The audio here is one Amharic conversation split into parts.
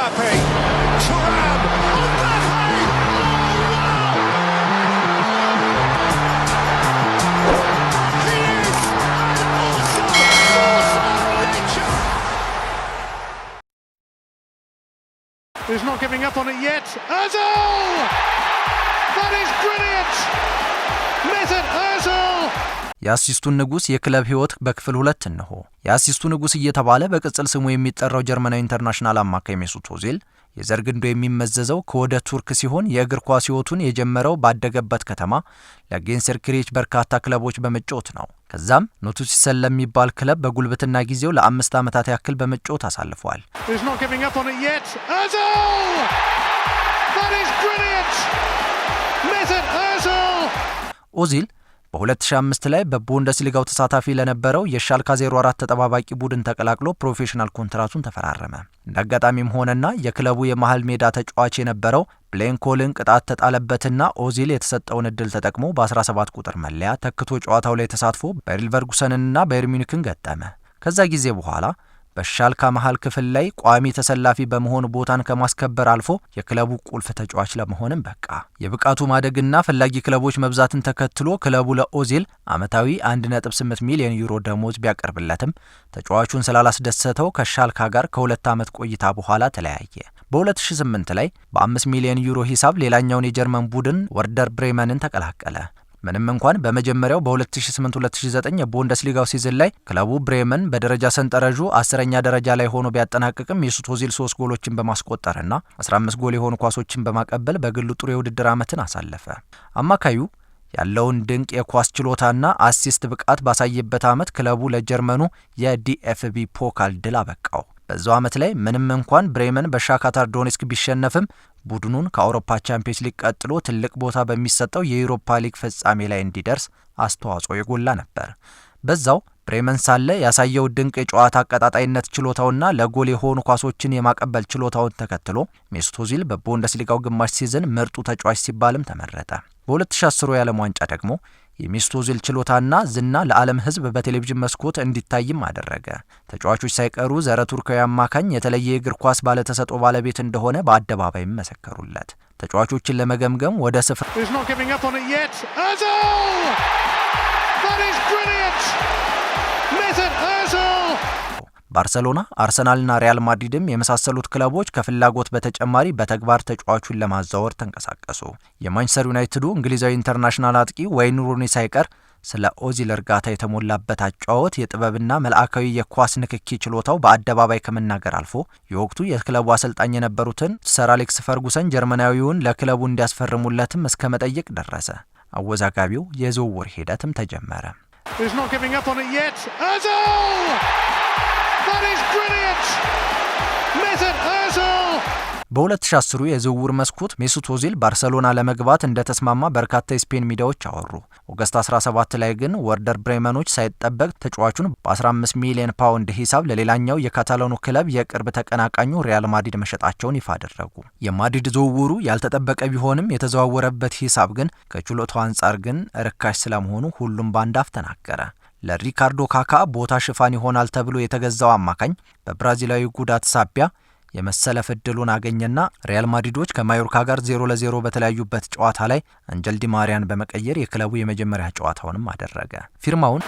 Mbappe. Thuram. Mbappe. He is an awesome force of nature. He's not giving up on it yet. Özil! That is brilliant. Mesut Özil. የአሲስቱን ንጉስ የክለብ ህይወት በክፍል 2 እንሆ። የአሲስቱ ንጉስ እየተባለ በቅጽል ስሙ የሚጠራው ጀርመናዊ ኢንተርናሽናል አማካይ ሜሱት ኦዚል የዘር ግንዱ የሚመዘዘው ከወደ ቱርክ ሲሆን የእግር ኳስ ህይወቱን የጀመረው ባደገበት ከተማ ለጌንሰርክሪች በርካታ ክለቦች በመጫወት ነው። ከዛም ኖቱሲሰን ለሚባል ክለብ በጉልበትና ጊዜው ለ5 ዓመታት ያክል በመጫወት አሳልፏል። ኦዚል በ2005 ላይ በቡንደስሊጋው ተሳታፊ ለነበረው የሻልካ 04 ተጠባባቂ ቡድን ተቀላቅሎ ፕሮፌሽናል ኮንትራቱን ተፈራረመ። እንዳጋጣሚም ሆነና የክለቡ የመሃል ሜዳ ተጫዋች የነበረው ብሌንኮልን ቅጣት ተጣለበትና ኦዚል የተሰጠውን እድል ተጠቅሞ በ17 ቁጥር መለያ ተክቶ ጨዋታው ላይ ተሳትፎ ባየር ሌቨርኩሰንንና ባየር ሚዩኒክን ገጠመ። ከዛ ጊዜ በኋላ በሻልካ መሃል ክፍል ላይ ቋሚ ተሰላፊ በመሆን ቦታን ከማስከበር አልፎ የክለቡ ቁልፍ ተጫዋች ለመሆንም በቃ። የብቃቱ ማደግና ፈላጊ ክለቦች መብዛትን ተከትሎ ክለቡ ለኦዚል ዓመታዊ 1.8 ሚሊዮን ዩሮ ደሞዝ ቢያቀርብለትም ተጫዋቹን ስላላስደሰተው ከሻልካ ጋር ከ2 ዓመት ቆይታ በኋላ ተለያየ። በ2008 ላይ በ5 ሚሊዮን ዩሮ ሂሳብ ሌላኛውን የጀርመን ቡድን ወርደር ብሬመንን ተቀላቀለ። ምንም እንኳን በመጀመሪያው በ2008-2009 የቡንደስሊጋው ሲዝን ላይ ክለቡ ብሬመን በደረጃ ሰንጠረዡ 10ኛ ደረጃ ላይ ሆኖ ቢያጠናቅቅም ሜሱት ኦዚል 3 ጎሎችን በማስቆጠርና 15 ጎል የሆኑ ኳሶችን በማቀበል በግሉ ጥሩ የውድድር ዓመትን አሳለፈ። አማካዩ ያለውን ድንቅ የኳስ ችሎታና አሲስት ብቃት ባሳየበት ዓመት ክለቡ ለጀርመኑ የዲኤፍቢ ፖካል ድል አበቃው። በዛው ዓመት ላይ ምንም እንኳን ብሬመን በሻክታር ዶኔትስክ ቢሸነፍም ቡድኑን ከአውሮፓ ቻምፒየንስ ሊግ ቀጥሎ ትልቅ ቦታ በሚሰጠው የዩሮፓ ሊግ ፍጻሜ ላይ እንዲደርስ አስተዋጽኦ የጎላ ነበር። በዛው ብሬመን ሳለ ያሳየው ድንቅ የጨዋታ አቀጣጣይነት ችሎታውና ለጎል የሆኑ ኳሶችን የማቀበል ችሎታውን ተከትሎ ሜሱት ኦዚል በቡንደስሊጋው ግማሽ ሲዝን ምርጡ ተጫዋች ሲባልም ተመረጠ። በ2010 የዓለም ዋንጫ ደግሞ የሜሱት ኦዚል ችሎታና ዝና ለዓለም ሕዝብ በቴሌቪዥን መስኮት እንዲታይም አደረገ። ተጫዋቾች ሳይቀሩ ዘረ ቱርካዊ አማካኝ የተለየ የእግር ኳስ ባለተሰጥኦ ባለቤት እንደሆነ በአደባባይ መሰከሩለት። ተጫዋቾችን ለመገምገም ወደ ስፍራ ባርሰሎና፣ አርሰናልና ሪያል ማድሪድም የመሳሰሉት ክለቦች ከፍላጎት በተጨማሪ በተግባር ተጫዋቹን ለማዛወር ተንቀሳቀሱ። የማንቸስተር ዩናይትዱ እንግሊዛዊ ኢንተርናሽናል አጥቂ ወይን ሩኒ ሳይቀር ስለ ኦዚል እርጋታ የተሞላበት አጫወት የጥበብና መልአካዊ የኳስ ንክኪ ችሎታው በአደባባይ ከመናገር አልፎ የወቅቱ የክለቡ አሰልጣኝ የነበሩትን ሰር አሌክስ ፈርጉሰን ጀርመናዊውን ለክለቡ እንዲያስፈርሙለትም እስከ መጠየቅ ደረሰ። አወዛጋቢው የዝውውር ሂደትም ተጀመረ። በ2010 የዝውውር መስኮት ሜሱት ኦዚል ባርሰሎና ለመግባት እንደተስማማ በርካታ የስፔን ሚዲያዎች አወሩ። ኦገስት 17 ላይ ግን ወርደር ብሬመኖች ሳይጠበቅ ተጫዋቹን በ15 ሚሊዮን ፓውንድ ሂሳብ ለሌላኛው የካታላኑ ክለብ የቅርብ ተቀናቃኙ ሪያል ማድሪድ መሸጣቸውን ይፋ አደረጉ። የማድሪድ ዝውውሩ ያልተጠበቀ ቢሆንም የተዘዋወረበት ሂሳብ ግን ከችሎታው አንጻር ግን ርካሽ ስለመሆኑ ሁሉም ባንድ አፍ ተናገረ። ለሪካርዶ ካካ ቦታ ሽፋን ይሆናል ተብሎ የተገዛው አማካኝ በብራዚላዊ ጉዳት ሳቢያ የመሰለፍ ዕድሉን አገኘና ሪያል ማድሪዶች ከማዮርካ ጋር 0-0 በተለያዩበት ጨዋታ ላይ አንጀል ዲ ማሪያን በመቀየር የክለቡ የመጀመሪያ ጨዋታውንም አደረገ። ፊርማውን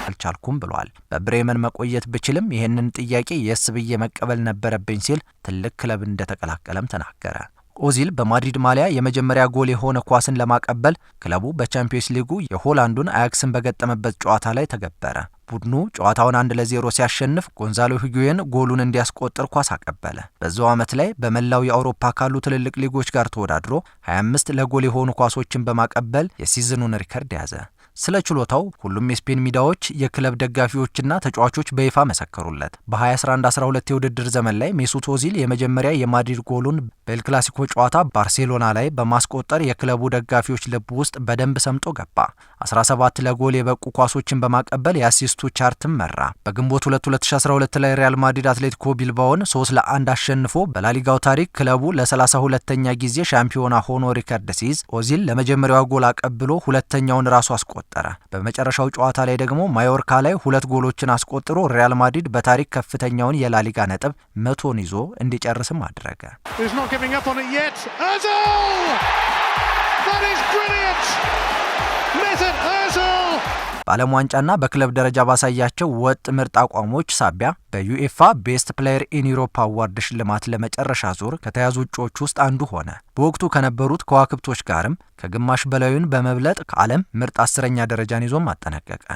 አልቻልኩም ብሏል። በብሬመን መቆየት ብችልም ይህንን ጥያቄ የስ ብዬ መቀበል ነበረብኝ ሲል ትልቅ ክለብ እንደተቀላቀለም ተናገረ። ኦዚል በማድሪድ ማሊያ የመጀመሪያ ጎል የሆነ ኳስን ለማቀበል ክለቡ በቻምፒየንስ ሊጉ የሆላንዱን አያክስን በገጠመበት ጨዋታ ላይ ተገበረ። ቡድኑ ጨዋታውን 1-0 ሲያሸንፍ ጎንዛሎ ሂጉዌን ጎሉን እንዲያስቆጥር ኳስ አቀበለ። በዛው ዓመት ላይ በመላው የአውሮፓ ካሉ ትልልቅ ሊጎች ጋር ተወዳድሮ 25 ለጎል የሆኑ ኳሶችን በማቀበል የሲዝኑን ሪከርድ ያዘ። ስለ ችሎታው ሁሉም የስፔን ሚዲያዎች፣ የክለብ ደጋፊዎችና ተጫዋቾች በይፋ መሰከሩለት። በ2011-12 የውድድር ዘመን ላይ ሜሱት ኦዚል የመጀመሪያ የማድሪድ ጎሉን በኤል ክላሲኮ ጨዋታ ባርሴሎና ላይ በማስቆጠር የክለቡ ደጋፊዎች ልብ ውስጥ በደንብ ሰምጦ ገባ። 17 ለጎል የበቁ ኳሶችን በማቀበል የአሲስቱ ቻርትም መራ። በግንቦት 2012 ላይ ሪያል ማድሪድ አትሌቲኮ ቢልባኦን 3-1 አሸንፎ በላሊጋው ታሪክ ክለቡ ለ32ኛ ጊዜ ሻምፒዮና ሆኖ ሪከርድ ሲይዝ ኦዚል ለመጀመሪያው ጎል አቀብሎ ሁለተኛውን ራሱ አስቆጠረ። አስቆጠረ። በመጨረሻው ጨዋታ ላይ ደግሞ ማዮርካ ላይ 2 ጎሎችን አስቆጥሮ ሪያል ማድሪድ በታሪክ ከፍተኛውን የላሊጋ ነጥብ 100ን ይዞ እንዲጨርስም አደረገ። በዓለም ዋንጫና በክለብ ደረጃ ባሳያቸው ወጥ ምርጥ አቋሞች ሳቢያ በዩኤፋ ቤስት ፕሌየር ኢን ዩሮፕ አዋርድ ሽልማት ለመጨረሻ ዙር ከተያዙ እጩዎች ውስጥ አንዱ ሆነ። በወቅቱ ከነበሩት ከዋክብቶች ጋርም ከግማሽ በላዩን በመብለጥ ከዓለም ምርጥ 10ኛ ደረጃን ይዞም አጠናቀቀ።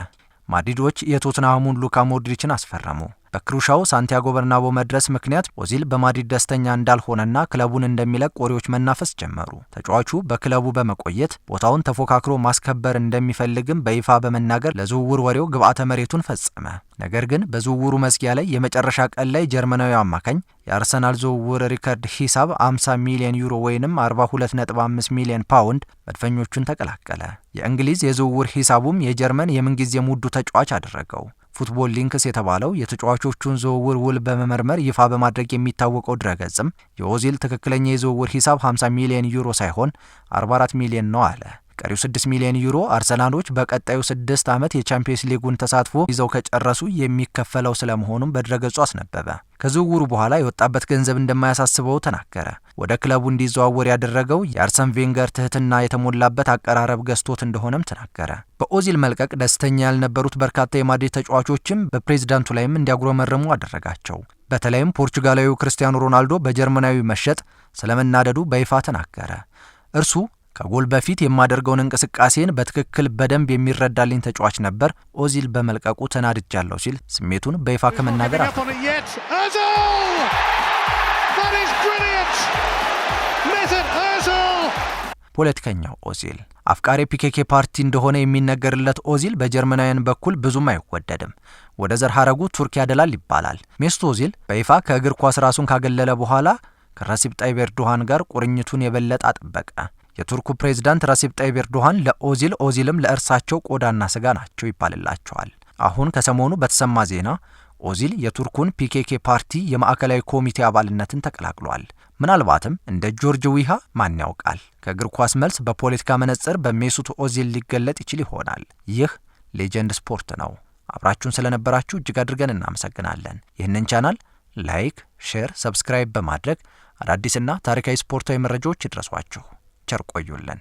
ማድሪዶች የቶትንሃሙን ሉካ ሞድሪችን አስፈረሙ። በክሩሻው ሳንቲያጎ በርናቦ መድረስ ምክንያት ኦዚል በማድሪድ ደስተኛ እንዳልሆነና ክለቡን እንደሚለቅ ወሬዎች መናፈስ ጀመሩ። ተጫዋቹ በክለቡ በመቆየት ቦታውን ተፎካክሮ ማስከበር እንደሚፈልግም በይፋ በመናገር ለዝውውር ወሬው ግብዓተ መሬቱን ፈጸመ። ነገር ግን በዝውውሩ መዝጊያ ላይ የመጨረሻ ቀን ላይ ጀርመናዊ አማካኝ የአርሰናል ዝውውር ሪከርድ ሂሳብ 50 ሚሊዮን ዩሮ ወይንም 42.5 ሚሊዮን ፓውንድ መድፈኞቹን ተቀላቀለ። የእንግሊዝ የዝውውር ሂሳቡም የጀርመን የምንጊዜም ውዱ ተጫዋች አደረገው። ፉትቦል ሊንክስ የተባለው የተጫዋቾቹን ዝውውር ውል በመመርመር ይፋ በማድረግ የሚታወቀው ድረገጽም የኦዚል ትክክለኛ የዝውውር ሂሳብ 50 ሚሊዮን ዩሮ ሳይሆን 44 ሚሊዮን ነው አለ። ቀሪው 6 ሚሊዮን ዩሮ አርሰናሎች በቀጣዩ 6 ዓመት የቻምፒየንስ ሊጉን ተሳትፎ ይዘው ከጨረሱ የሚከፈለው ስለመሆኑም በድረገጹ አስነበበ። ከዝውውሩ በኋላ የወጣበት ገንዘብ እንደማያሳስበው ተናገረ። ወደ ክለቡ እንዲዘዋወር ያደረገው የአርሰን ቬንገር ትህትና የተሞላበት አቀራረብ ገዝቶት እንደሆነም ተናገረ። በኦዚል መልቀቅ ደስተኛ ያልነበሩት በርካታ የማድሪድ ተጫዋቾችም በፕሬዝዳንቱ ላይም እንዲያጉረመርሙ አደረጋቸው። በተለይም ፖርቹጋላዊው ክርስቲያኖ ሮናልዶ በጀርመናዊ መሸጥ ስለመናደዱ በይፋ ተናገረ። እርሱ ከጎል በፊት የማደርገውን እንቅስቃሴን በትክክል በደንብ የሚረዳልኝ ተጫዋች ነበር፣ ኦዚል በመልቀቁ ተናድጃለሁ ሲል ስሜቱን በይፋ ከመናገር ፖለቲከኛው ኦዚል አፍቃሪ ፒኬኬ ፓርቲ እንደሆነ የሚነገርለት ኦዚል በጀርመናውያን በኩል ብዙም አይወደድም። ወደ ዘር ሐረጉ ቱርክ ያደላል ይባላል። ሜስት ኦዚል በይፋ ከእግር ኳስ ራሱን ካገለለ በኋላ ከረሲብ ጣይብ ኤርዶሃን ጋር ቁርኝቱን የበለጠ አጠበቀ። የቱርኩ ፕሬዝዳንት ረሲብ ጣይብ ኤርዶሃን ለኦዚል ኦዚልም ለእርሳቸው ቆዳና ስጋ ናቸው ይባልላቸዋል። አሁን ከሰሞኑ በተሰማ ዜና ኦዚል የቱርኩን ፒኬኬ ፓርቲ የማዕከላዊ ኮሚቴ አባልነትን ተቀላቅሏል። ምናልባትም እንደ ጆርጅ ዊሃ ማን ያውቃል፣ ከእግር ኳስ መልስ በፖለቲካ መነጽር በሜሱት ኦዚል ሊገለጥ ይችል ይሆናል። ይህ ሌጀንድ ስፖርት ነው። አብራችሁን ስለነበራችሁ እጅግ አድርገን እናመሰግናለን። ይህንን ቻናል ላይክ፣ ሼር፣ ሰብስክራይብ በማድረግ አዳዲስና ታሪካዊ ስፖርታዊ መረጃዎች ይድረሷችሁ። ቸር ቆዩልን።